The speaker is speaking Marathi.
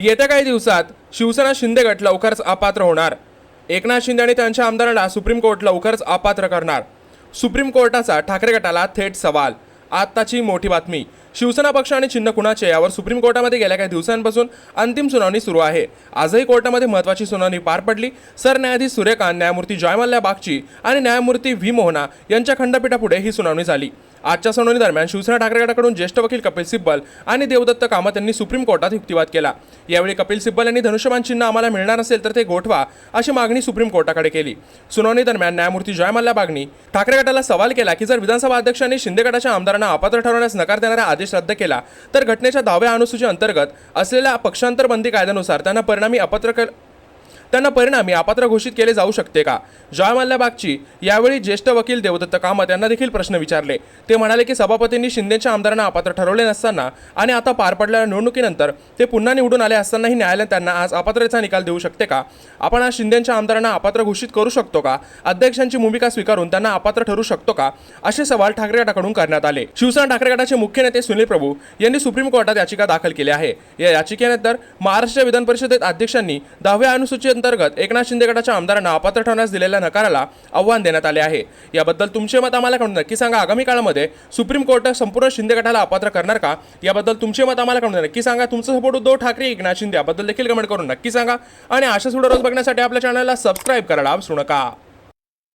येत्या काही दिवसात शिवसेना शिंदे गट लवकरच अपात्र होणार. एकनाथ शिंदे आणि त्यांच्या आमदारांना सुप्रीम कोर्ट लवकरच अपात्र करणार. सुप्रीम कोर्टाचा ठाकरे गटाला थेट सवाल. आत्ताची मोठी बातमी. शिवसेना पक्ष आणि चिन्ह कुणाचे यावर सुप्रीम कोर्टामध्ये गेल्या काही दिवसांपासून अंतिम सुनावणी सुरू आहे. आजही कोर्टामध्ये महत्त्वाची सुनावणी पार पडली. सरन्यायाधीश सूर्यकांत, न्यायमूर्ती जयमल्ल्या बागची आणि न्यायमूर्ती व्ही मोहना यांच्या खंडपीठापुढे ही सुनावणी झाली. आजच्या सुनावणी दरम्यान शिवसेना ठाकरे गटाकडून ज्येष्ठ वकील कपिल सिब्बल आणि देवदत्त कामत यांनी सुप्रीम कोर्टात युक्तिवाद केला. यावेळी कपिल सिब्बल यांनी धनुष्यबाण चिन्ह आम्हाला मिळणार असेल तर ते गोठवा अशी मागणी सुप्रीम कोर्टाकडे केली. सुनावणी दरम्यान न्यायमूर्ती जयमल्ल्या बागनी ठाकरे गटाला सवाल केला की जर विधानसभा अध्यक्षांनी शिंदे गटाच्या आमदारांना अपात्र ठरवण्यास नकार देणारा आदेश रद्द केला तर घटनेच्या 10व्या अनुसूची अंतर्गत असलेल्या पक्षांतर बंदी कायद्यानुसार त्यांना परिणामी अपात्र घोषित केले जाऊ शकते का? जयमल्ल्या बागची यावेळी ज्येष्ठ वकील देवदत्त कामत यांना देखील प्रश्न विचारले. ते म्हणाले की सभापतींनी शिंदेच्या आमदारांना अपात्र ठरवले नसताना आणि आता पार पडलेल्या निवडणुकीनंतर ते पुन्हा निवडून आले असतानाही न्यायालय त्यांना आज अपात्रतेचा निकाल देऊ शकते का? आपण आज शिंदेच्या आमदारांना अपात्र घोषित करू शकतो का? अध्यक्षांची भूमिका स्वीकारून त्यांना अपात्र ठरू शकतो का? असे सवाल ठाकरे गटाकडून करण्यात आले. शिवसेना ठाकरे गटाचे मुख्य नेते सुनील प्रभू यांनी सुप्रीम कोर्टात याचिका दाखल केली आहे. या याचिकेनंतर महाराष्ट्र विधान परिषदेत अध्यक्षांनी 10व्या अनुसूची अंतर्गत एकनाथ शिंदे गटाच्या आमदारांना अपात्र ठरवण्यास दिलेल्या नकाराला आव्हान देण्यात आले आहे. याबद्दल तुमचे मत आम्हाला कळून नक्की सांगा. आगामी काळामध्ये सुप्रीम कोर्ट संपूर्ण शिंदे गटाला अपात्र करणार का? याबद्दल तुमचे मत आम्हाला कळून नक्की सांगा. तुमचं सपोर्ट उद्धव ठाकरे एकनाथ शिंदे याबद्दल देखील कमेंट करून नक्की सांगा. आणि अशाच व्हिडिओ रोज बघण्यासाठी आपल्या चॅनलला सबस्क्राईब करायला विसरू नका.